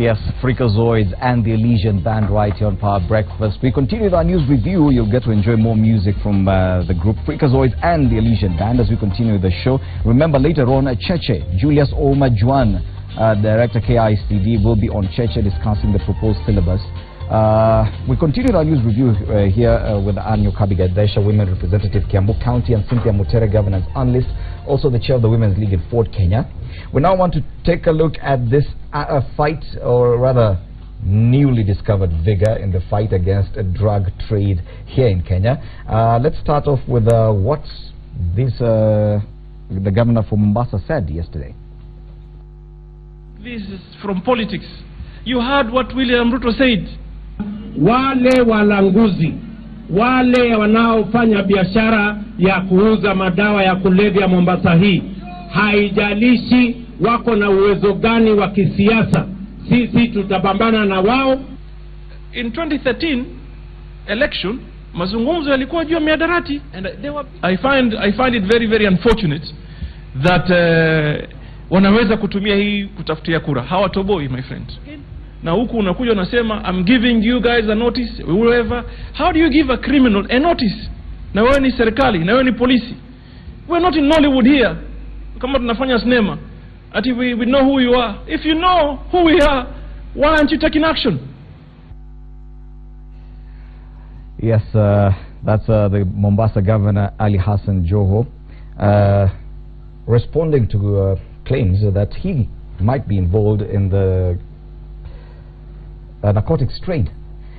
Yes, Freakazoids and the Elysian Band right here on Power Breakfast. We continue with our news review. You'll get to enjoy more music from the group Freakazoids and the Elysian Band as we continue the show. Remember, later on, Cheche, Julius Oma Juan, Director KICD, will be on Cheche discussing the proposed syllabus. We continue our news review here with Anyo Kabiga, Women Representative, Kiambu County, and Cynthia Mutere, Governance Analyst, also the Chair of the Women's League in Fort Kenya. We now want to take a look at this fight, or rather newly discovered vigor in the fight against drug trade here in Kenya. Let's start off with what the governor from Mombasa said yesterday. This is from politics. You heard what William Ruto said. Wale walanguzi, wale wanaofanya biashara ya kuuza madawa ya kulevya Mombasa hii, haijalishi wako na uwezo gani wa kisiasa, sisi tutapambana na wao. In 2013 election, mazungumzo yalikuwa juu ya mihadarati, and I find it very, very unfortunate that wanaweza kutumia hii kutafutia kura. Hawatoboi, my friend. Na huku unakuja unasema I'm giving you guys a notice, whoever. How do you give a criminal a notice? Na wewe ni serikali, na wewe ni polisi. We're not in Nollywood here. Kama tunafanya sinema. Ati we know who you are. If you know who we are, why aren't you taking action? Yes, that's the Mombasa Governor Ali Hassan Joho responding to claims that he might be involved in the narcotics trade.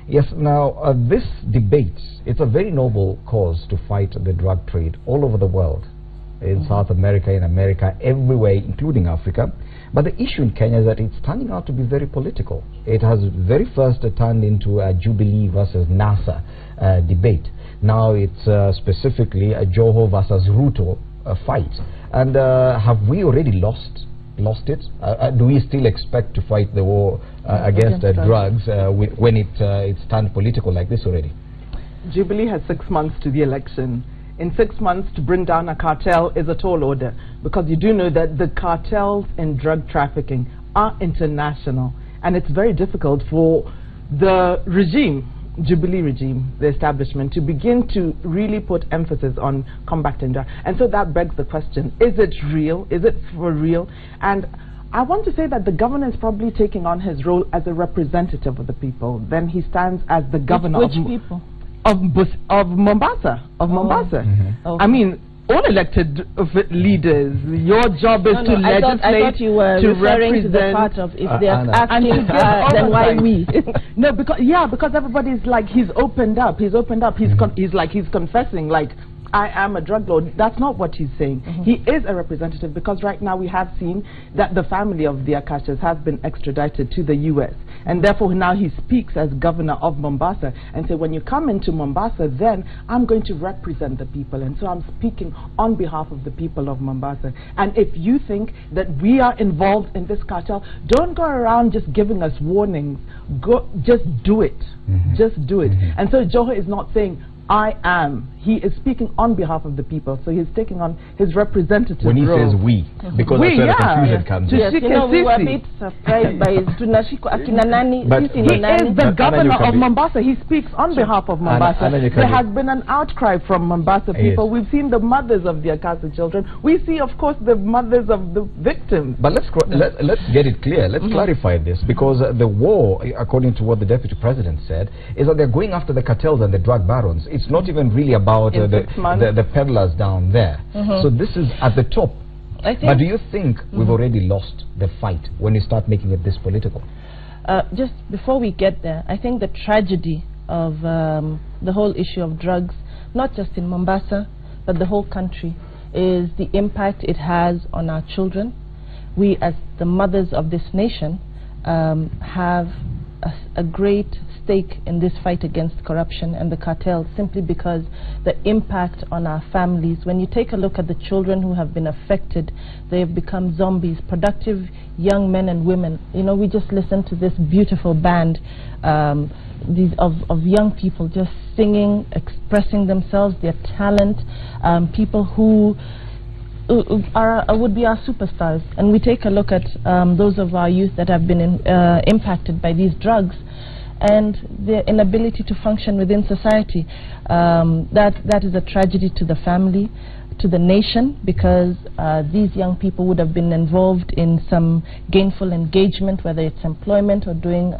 Yes, now this debate, it's a very noble cause to fight the drug trade all over the world, in South America, in America, everywhere, including Africa. But the issue in Kenya is that it's turning out to be very political. It has very first turned into a Jubilee versus NASA debate. Now it's specifically a Joho versus Ruto fight. And have we already lost it? Do we still expect to fight the war against drugs when it's turned political like this already? Jubilee has 6 months to the election. In 6 months to bring down a cartel is a tall order, because you do know that the cartels in drug trafficking are international, and it's very difficult for the regime, Jubilee regime, the establishment, to begin to really put emphasis on combating drug. And so that begs the question, is it real? Is it for real? And I want to say that the governor is probably taking on his role as a representative of the people. Then he stands as the governor which people? Of Mombasa. Okay. I mean, all elected leaders, your job is to legislate, I thought you were referring to the part of if they are acting, then why we? No, because everybody's like, he's opened up, he's confessing, like, I am a drug lord. That's not what he's saying. He is a representative, because right now we have seen that the family of the Akashas has been extradited to the US. And therefore now he speaks as governor of Mombasa and say, when you come into Mombasa, then I'm going to represent the people. And so I'm speaking on behalf of the people of Mombasa. And if you think that we are involved in this cartel, don't go around just giving us warnings. Just do it. Just do it. And so Joho is not saying, I am. He is speaking on behalf of the people, so he's taking on his representative role. When he says we, because that's where the confusion comes in. Yes, you know, we were a bit surprised by his Tunashiko Akinanani. But he is the governor of Mombasa. He speaks on behalf of Mombasa. There has been an outcry from Mombasa people. We've seen the mothers of the Akasa children. We see, of course, the mothers of the victims. But let's get it clear. Let's clarify this, because the war, according to what the Deputy President said, is that they're going after the cartels and the drug barons. It's not even really about the peddlers down there. So this is at the top. But do you think we've already lost the fight when you start making it this political? Just before we get there, I think the tragedy of the whole issue of drugs, not just in Mombasa, but the whole country, is the impact it has on our children. We, as the mothers of this nation, have a great stake in this fight against corruption and the cartels, simply because the impact on our families, when you take a look at the children who have been affected, they have become zombies, productive young men and women. You know, we just listened to this beautiful band of young people just singing, expressing themselves, their talent, people who would be our superstars. And we take a look at those of our youth that have been impacted by these drugs and their inability to function within society. That is a tragedy to the family, to the nation, because these young people would have been involved in some gainful engagement, whether it's employment or doing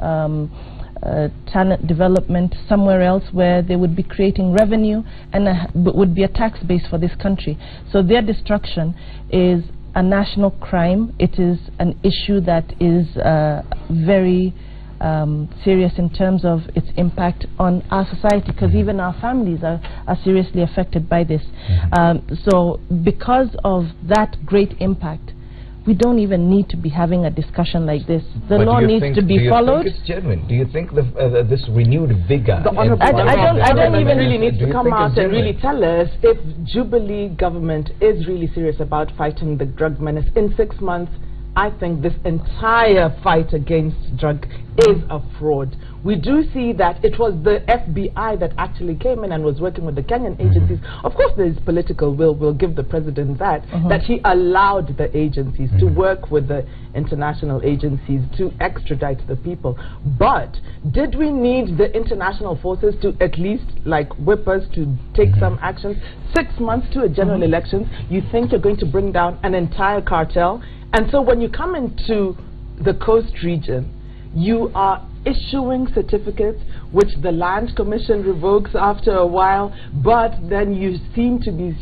talent development somewhere else where they would be creating revenue and would be a tax base for this country. So their destruction is a national crime. It is an issue that is very serious in terms of its impact on our society, because even our families are seriously affected by this. So because of that great impact, we don't even need to be having a discussion like this. The law needs to be followed. Do you think it's genuine? Do you think this renewed vigor? I don't even really need to come out and really tell us if Jubilee government is really serious about fighting the drug menace. In 6 months, I think this entire fight against drug is a fraud. We do see that it was the FBI that actually came in and was working with the Kenyan agencies. Of course, there is political will. We'll give the president that, that he allowed the agencies to work with the international agencies to extradite the people. But did we need the international forces to at least like whip us to take some action? 6 months to a general election, you think you're going to bring down an entire cartel? And so when you come into the coast region, you are issuing certificates which the Land Commission revokes after a while, but then you seem to be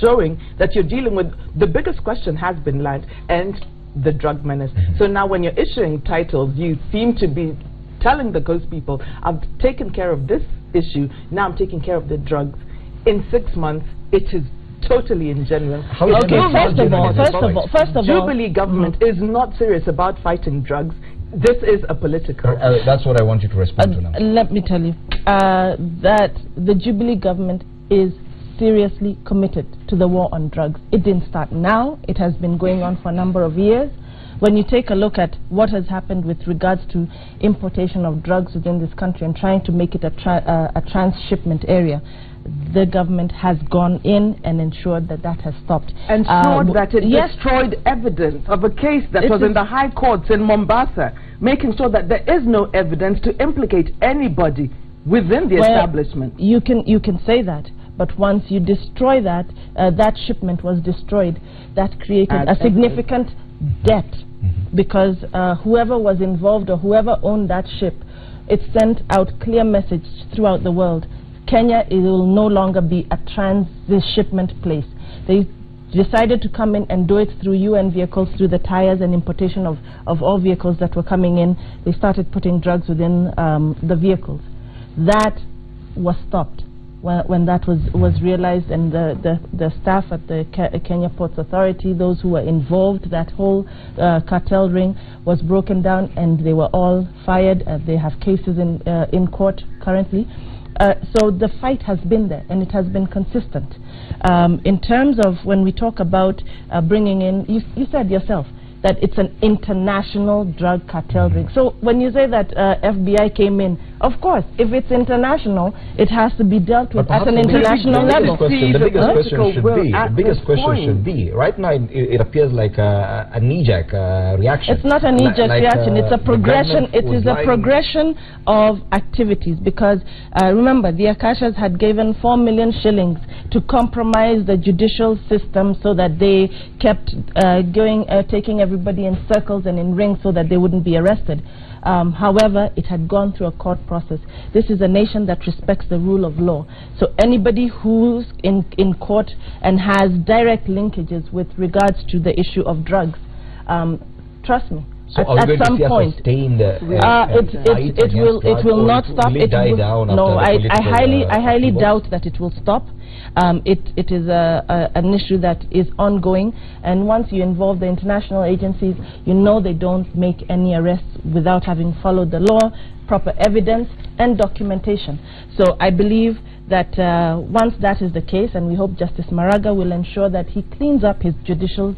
showing that you're dealing with the biggest question has been land and the drug menace. So now when you're issuing titles, you seem to be telling the coast people, I've taken care of this issue, now I'm taking care of the drugs. In 6 months, it is totally ingenuine. First of all, Jubilee government is not serious about fighting drugs. This is a political. That's what I want you to respond to now. Let me tell you that the Jubilee government is seriously committed to the war on drugs. It didn't start now. It has been going on for a number of years. When you take a look at what has happened with regards to importation of drugs within this country and trying to make it a transshipment area, the government has gone in and ensured that that has stopped. Ensured that it destroyed evidence of a case that was in the high courts in Mombasa, making sure that there is no evidence to implicate anybody within the establishment. You can say that, but once you destroy that, that shipment was destroyed, that created a significant debt, because whoever was involved or whoever owned that ship, it sent out clear message throughout the world. Kenya, it will no longer be a transshipment place. They decided to come in and do it through UN vehicles, through the tires and importation of all vehicles that were coming in. They started putting drugs within the vehicles. That was stopped when that was realized, and the staff at the Kenya Ports Authority, those who were involved, that whole cartel ring was broken down and they were all fired. They have cases in court currently. So the fight has been there and it has been consistent. In terms of when we talk about bringing in, you said yourself that it's an international drug cartel ring. So when you say that FBI came in, of course, if it's international, it has to be dealt with at an international level. The biggest question should be, right now it appears like a knee-jerk reaction. It's not a knee-jerk reaction, it's a progression. It is a progression of activities, because remember, the Akashas had given 4 million shillings to compromise the judicial system so that they kept taking everybody in circles and in rings so that they wouldn't be arrested. However, it had gone through a court process. This is a nation that respects the rule of law. So anybody who's in court and has direct linkages with regards to the issue of drugs, trust me, so at some point, it will not stop. I highly doubt that it will stop. It is an issue that is ongoing, and once you involve the international agencies, you know they don't make any arrests without having followed the law, proper evidence and documentation. So I believe that once that is the case, and we hope Justice Maraga will ensure that he cleans up his judicial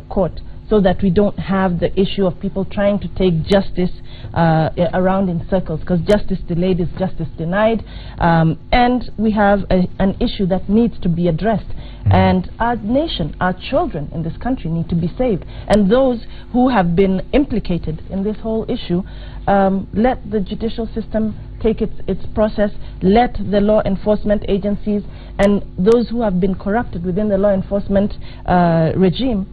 court, so that we don't have the issue of people trying to take justice around in circles, because justice delayed is justice denied, and we have an issue that needs to be addressed. And our nation, our children in this country need to be saved. And those who have been implicated in this whole issue, let the judicial system take its process, let the law enforcement agencies and those who have been corrupted within the law enforcement regime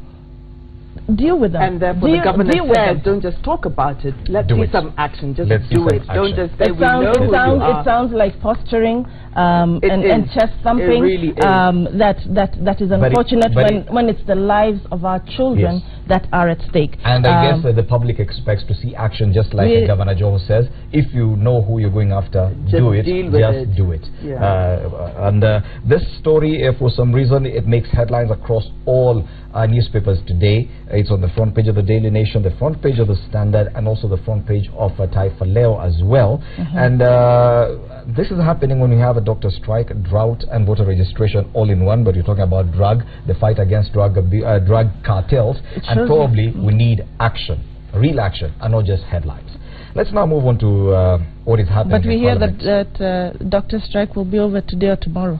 deal with them. And therefore the governor said, don't just talk about it, let's see some action, just do it. Don't just say, it sounds like posturing and chest thumping. It really is. That is unfortunate when it's the lives of our children that are at stake. And I guess the public expects to see action, just like Governor Joho says. If you know who you're going after, do it. Just do it. Yeah. And this story, for some reason, it makes headlines across all newspapers today. It's on the front page of the Daily Nation, the front page of the Standard, and also the front page of Taifa Leo as well. And this is happening when we have a doctor strike, drought, and voter registration all in one. But you're talking about the fight against drug cartels, and probably we need action, real action, and not just headlines. Let's now move on to what is happening. But we hear that doctor strike will be over today or tomorrow.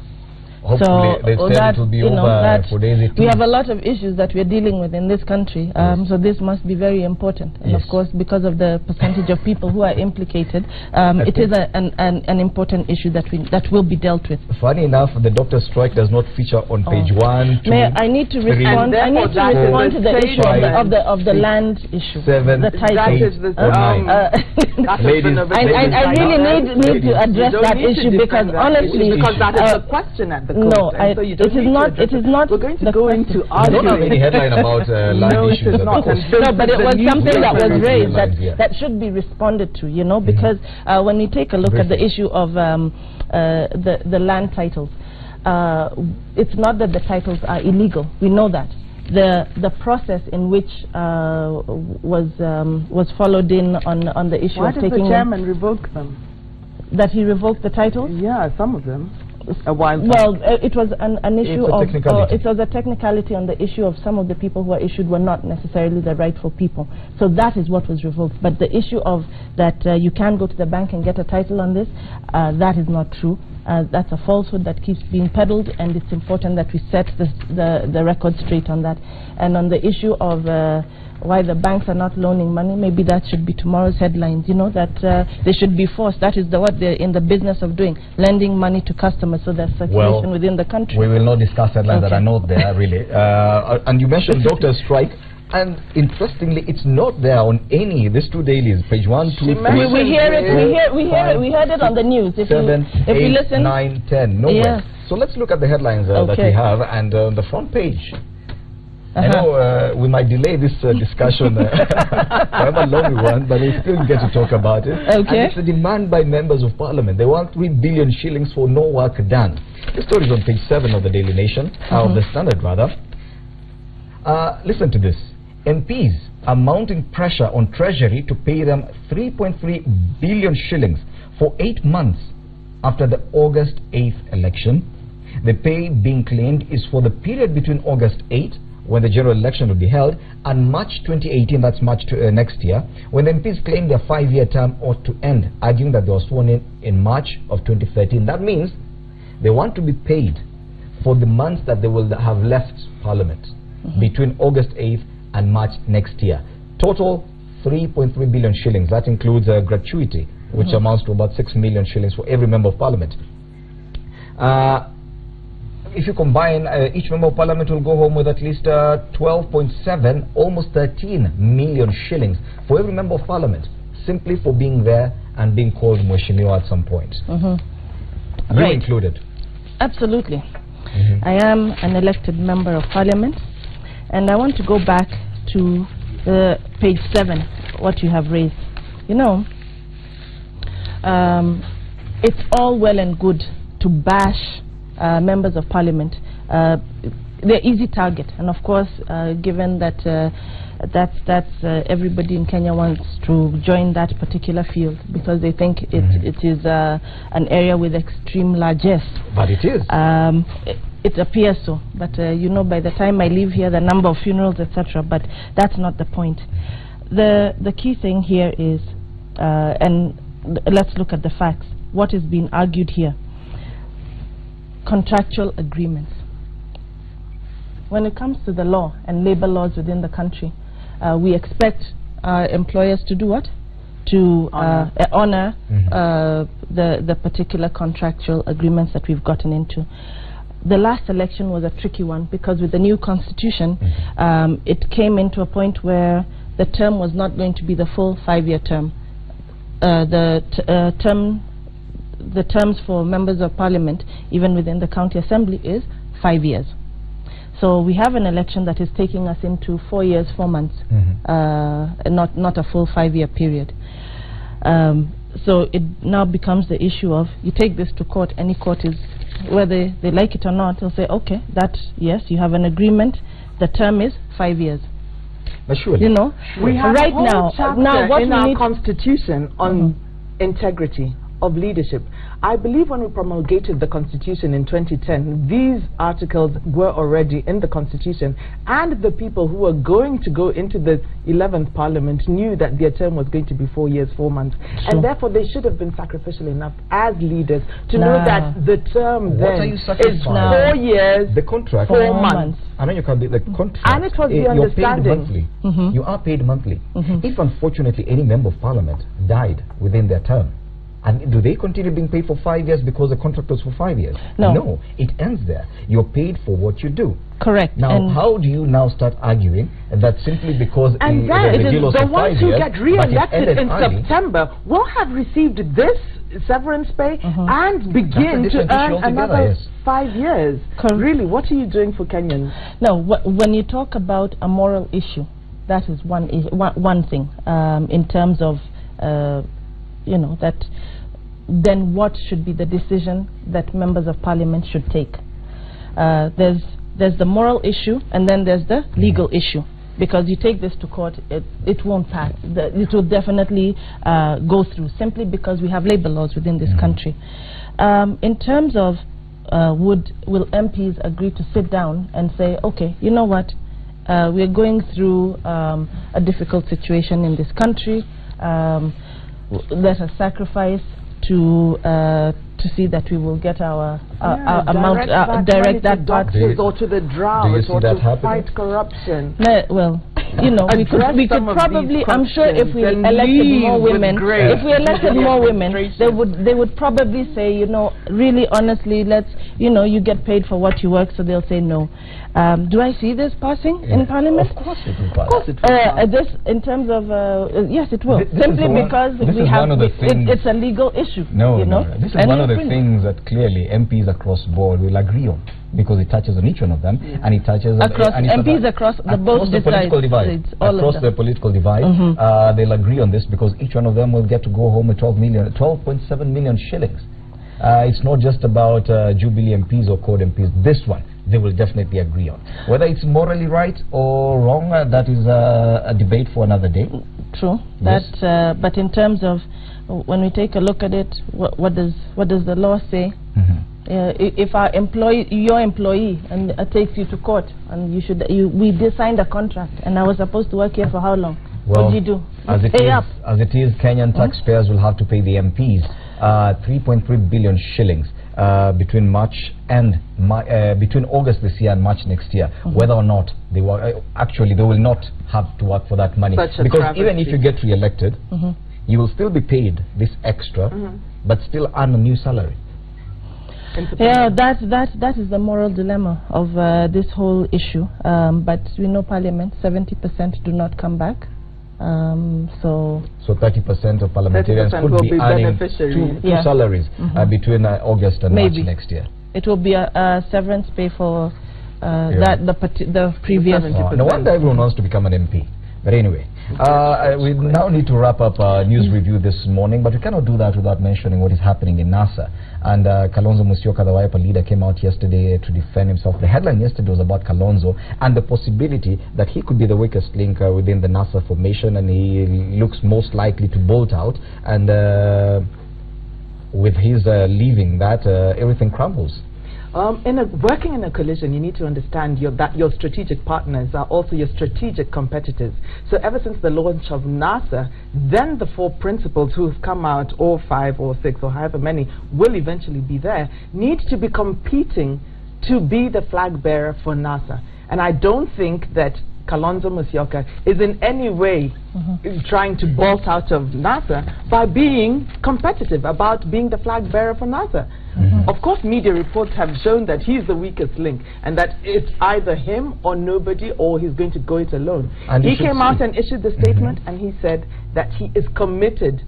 Hopefully, they said it will be over for days. We have a lot of issues that we are dealing with in this country, so this must be very important. And of course, because of the percentage of people who are implicated, it is an important issue that will be dealt with. Funny enough, the doctor strike does not feature on page 1, 2, I need to respond. I need to respond to the issue of the land issue. 7, the title. Ladies, I really need to address that issue, because honestly, because that is the question at the no, so it is not. We're going to go into arguing. I don't have any headline about land issues. No, but it was something that was raised that should be responded to, you know, because when you take a look at the issue of the land titles, it's not that the titles are illegal. We know that. The process in which was followed in on the issue of taking. Why did the chairman revoke them? That he revoked the titles? Yeah, some of them. A while back. Well, it was an issue of it was a technicality on the issue of some of the people who are issued were not necessarily the rightful people. So that is what was revoked. But the issue of that you can go to the bank and get a title on this, that is not true. That's a falsehood that keeps being peddled, and it's important that we set the record straight on that. And on the issue of why the banks are not loaning money, maybe that should be tomorrow's headlines, you know, that they should be forced. That is what they're in the business of doing, lending money to customers so there's circulation within the country. We will not discuss headlines that are not there, really. And you mentioned doctor strike, and interestingly, it's not there on any, these two dailies, page 1, 2, 3. We hear it, we heard it on the news. If 7, if 8, you listen, 9, 10, nowhere. So let's look at the headlines that we have, and on the front page. I know we might delay this discussion however long we want, but we still get to talk about it. And it's a demand by members of parliament. They want 3 billion shillings for no work done. The story is on page 7 of the Daily Nation, of the Standard rather. Listen to this. MPs are mounting pressure on Treasury to pay them 3.3 billion shillings for 8 months after the August 8th election. The pay being claimed is for the period between August 8th, when the general election will be held, and March 2018, that's March next year, when the MPs claim their 5-year term ought to end, arguing that they were sworn in March of 2013. That means they want to be paid for the months that they will have left Parliament between August 8th and March next year. Total 3.3 billion shillings. That includes a gratuity, which amounts to about 6 million shillings for every member of Parliament. If you combine, each member of parliament will go home with at least 12.7, almost 13 million shillings for every member of parliament, simply for being there and being called Mheshimiwa at some point. You included. Absolutely. I am an elected member of parliament, and I want to go back to page 7, what you have raised. You know, it's all well and good to bash members of parliament. They're easy target, and of course, given that everybody in Kenya wants to join that particular field because they think it is an area with extreme largesse. But it is. it appears so, but you know, by the time I leave here, the number of funerals, etc. But that's not the point. The key thing here is, and let's look at the facts. What is being argued here? Contractual agreements. When it comes to the law and labor laws within the country, we expect employers to do what? To honor the particular contractual agreements that we've gotten into. The last election was a tricky one because with the new constitution, it came into a point where the term was not going to be the full 5-year term. The terms for members of parliament, even within the county assembly, is 5 years. So we have an election that is taking us into 4 years, 4 months, not a full 5-year period. So it now becomes the issue of, you take this to court, any court is, whether they like it or not, they'll say, okay, that, yes, you have an agreement, the term is 5 years. But surely, you know, we have right a whole now, chapter what in we our need constitution on integrity of leadership. I believe when we promulgated the Constitution in 2010, these articles were already in the Constitution, and the people who were going to go into the 11th Parliament knew that their term was going to be 4 years, 4 months, and therefore they should have been sacrificial enough as leaders to know that the term then is 4 years, the contract, 4 months. I mean, you can be the contract. And it was the understanding. You're paid monthly. You are paid monthly. If unfortunately any member of parliament died within their term, and do they continue being paid for 5 years because the contract was for 5 years? No, it ends there. You're paid for what you do. Correct. Now, how do you now start arguing that simply because and the ones who get re-elected in September will have received this severance pay and begin to earn another 5 years? Really, what are you doing for Kenyans? No, when you talk about a moral issue, that is one thing in terms of you know, that then what should be the decision that members of parliament should take. There's the moral issue, and then there's the legal issue, because you take this to court, it won't pass. It will definitely go through, simply because we have labor laws within this country. In terms of will MPs agree to sit down and say, okay, you know what, we're going through a difficult situation in this country, let us sacrifice to see that we will get our amount, direct that doctors or to the drought or to fight corruption. No, well, you know, we could probably, I'm sure if we elected more women, they would probably say, you know, really honestly, let's, you know, you get paid for what you work, so they'll say no. Do I see this passing in Parliament? Of course it will pass. Of course it will pass. This, in terms of, yes, it will. Simply because we have, it's a legal issue. No, you know? This is one of the things that clearly MPs across board will agree on, because it touches on each one of them, and it touches across MPs across the both political divide. Across the political divide, they'll agree on this, because each one of them will get to go home with 12.7 million shillings. It's not just about Jubilee MPs or CORD MPs. This one they will definitely agree on. Whether it's morally right or wrong, that is a debate for another day. True. Yes. But in terms of when we take a look at it, what does the law say? If our your employee and takes you to court, and we signed a contract, and I was supposed to work here for how long? Well, what do you do? As it is, Kenyan taxpayers will have to pay the MPs 3.3 billion shillings between between August this year and March next year, whether or not they will actually they will not have to work for that money, because even if you get re-elected, you will still be paid this extra, but still earn a new salary. Yeah, that is the moral dilemma of this whole issue. But we know Parliament, 70% do not come back. So 30% of parliamentarians could be earning two salaries between August and March next year. It will be a severance pay for the previous. No wonder everyone wants to become an MP. But anyway, we now need to wrap up our news review this morning, but we cannot do that without mentioning what is happening in NASA. And Kalonzo Musyoka, the Wiper leader, came out yesterday to defend himself. The headline yesterday was about Kalonzo and the possibility that he could be the weakest link within the NASA formation, and he looks most likely to bolt out. And with his leaving, that everything crumbles. Working in a coalition, you need to understand that your strategic partners are also your strategic competitors. So ever since the launch of NASA, then the 4 principals who have come out, or 5 or 6 or however many, will eventually be there, need to be competing to be the flag bearer for NASA. And I don't think that Kalonzo Musyoka is in any way trying to bolt out of NASA by being competitive about being the flag bearer for NASA. Of course, media reports have shown that he's the weakest link and that it's either him or nobody, or he's going to go it alone. And he came out and issued the statement and he said that he is committed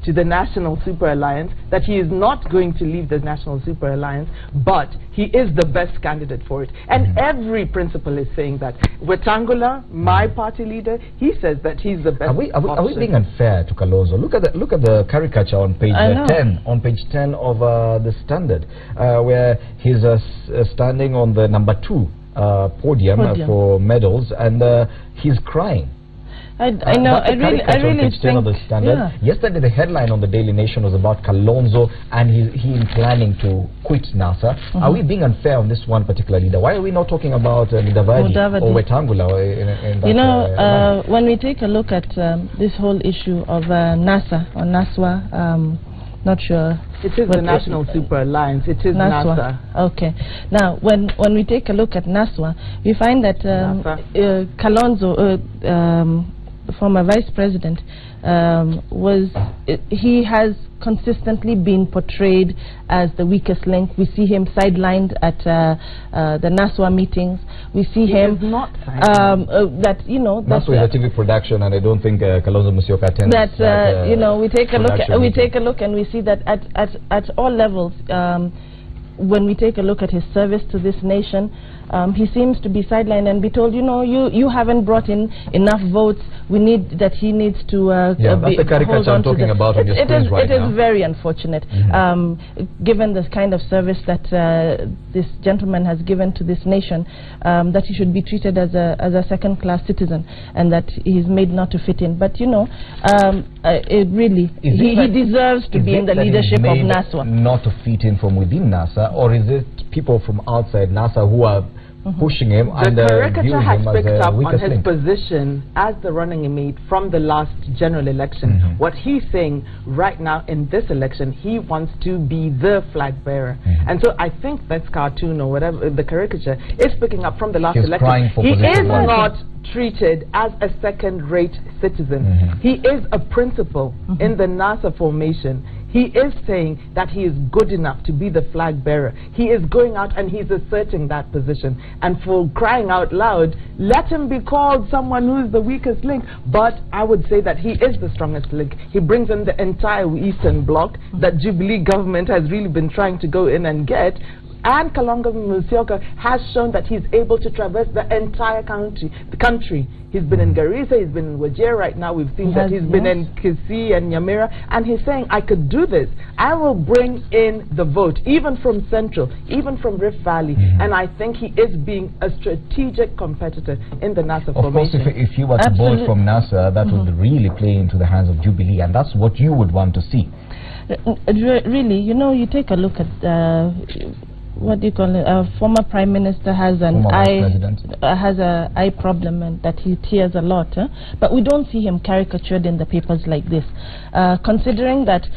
to the National Super Alliance, that he is not going to leave the National Super Alliance, but he is the best candidate for it. And every principal is saying that. Wetangula, my party leader, he says that he's the best. Are we being unfair to Kalonzo? Look at the caricature on page 10. On page 10 of the Standard, where he's standing on the number 2 podium. For medals, and he's crying. I know. I really think. Of the Standard. Yesterday, the headline on the Daily Nation was about Kalonzo and he planning to quit NASA. Are we being unfair on this one particular leader? Why are we not talking about Mudavadi or Wetangula? In that, when we take a look at this whole issue of NASA or NASWA, not sure. It is the National Super Alliance. It is NASA. Okay. Now, when we take a look at NASWA, we find that Kalonzo, former vice president, he has consistently been portrayed as the weakest link. We see him sidelined at the NASWA meetings. We see him not that NASWA is a TV production, and I don't think Kalonzo Musyoka attends that. We take a look and we see that at all levels. When we take a look at his service to this nation, he seems to be sidelined and be told, you haven't brought in enough votes. We need that he needs to that's the caricature I'm talking about on your screens right now. It is very unfortunate, given the kind of service that this gentleman has given to this nation, that he should be treated as a second-class citizen, and that he's made not to fit in. But it really he deserves to be in the leadership of NASWA. Not to fit in from within NASA, or is it people from outside NASA who are pushing him and caricature has picked up on his link? position as the running mate from the last general election. What he's saying right now in this election, he wants to be the flag bearer. And so I think this cartoon or whatever, the caricature, is picking up from the last election. He is not treated as a second-rate citizen. He is a principal in the NASA formation. He is saying that he is good enough to be the flag bearer. He is going out and he's asserting that position. And for crying out loud, let him be called someone who is the weakest link. But I would say that he is the strongest link. He brings in the entire Eastern Bloc that Jubilee government has really been trying to go in and get. And Kalonzo Musyoka has shown that he's able to traverse the entire country. He's been in Garissa, he's been in Wajir right now. We've seen that he's been in Kisii and Nyamira. And he's saying, I could do this. I will bring in the vote, even from Central, even from Rift Valley. And I think he is being a strategic competitor in the NASA formation. Of course, if you were to vote from NASA, that would really play into the hands of Jubilee. And that's what you would want to see. Really, you take a look at... what do you call it? A former prime minister has an eye problem, and that he tears a lot. But we don't see him caricatured in the papers like this. Considering that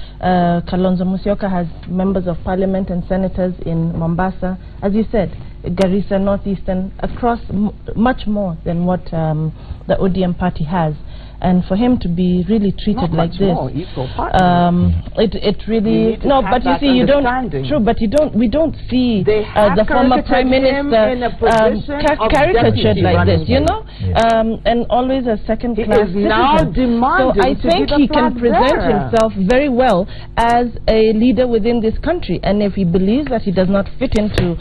Kalonzo Musyoka has members of parliament and senators in Mombasa, as you said, Garissa, Northeastern, across much more than what the ODM party has. And for him to be really treated like this, it really but you see, you don't. True, but we don't see the former prime minister caricatured like this, and always a second-class citizen. So I think he can present himself very well as a leader within this country. And if he believes that he does not fit into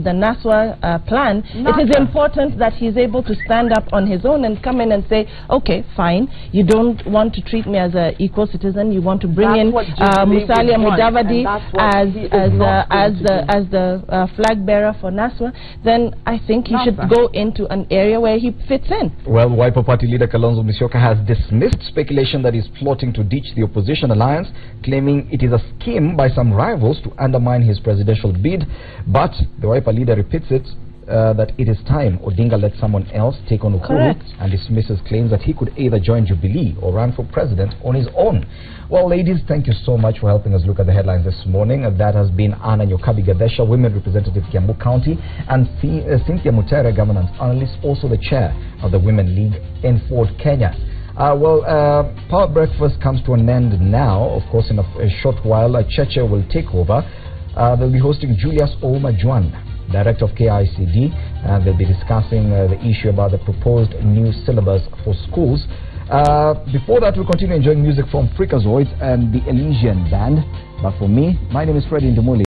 the NASWA plan, it is important that he's able to stand up on his own and come in and say, okay, fine. line. You don't want to treat me as an equal citizen. You want to bring in Musalia Mudavadi as the flag bearer for NASWA. Then I think he should go into an area where he fits in. Well, Wiper Party leader Kalonzo Musyoka has dismissed speculation that he's plotting to ditch the opposition alliance, claiming it is a scheme by some rivals to undermine his presidential bid. But the Wiper leader repeats it, that it is time Odinga let someone else take on Uhuru, and dismisses claims that he could either join Jubilee or run for president on his own. Well, ladies, thank you so much for helping us look at the headlines this morning. That has been Anna Nyokabi Gadesha, Women Representative Kiambu County, and Cynthia Mutere, Governance Analyst, also the chair of the Women League in Ford, Kenya. Power Breakfast comes to an end now. Of course, in a short while, Cheche will take over. They'll be hosting Julius Ouma Juan, Director of KICD, and they'll be discussing the issue about the proposed new syllabus for schools. Before that, we'll continue enjoying music from Freakazoids and the Elysian Band. But for me, my name is Freddie Ndumuli.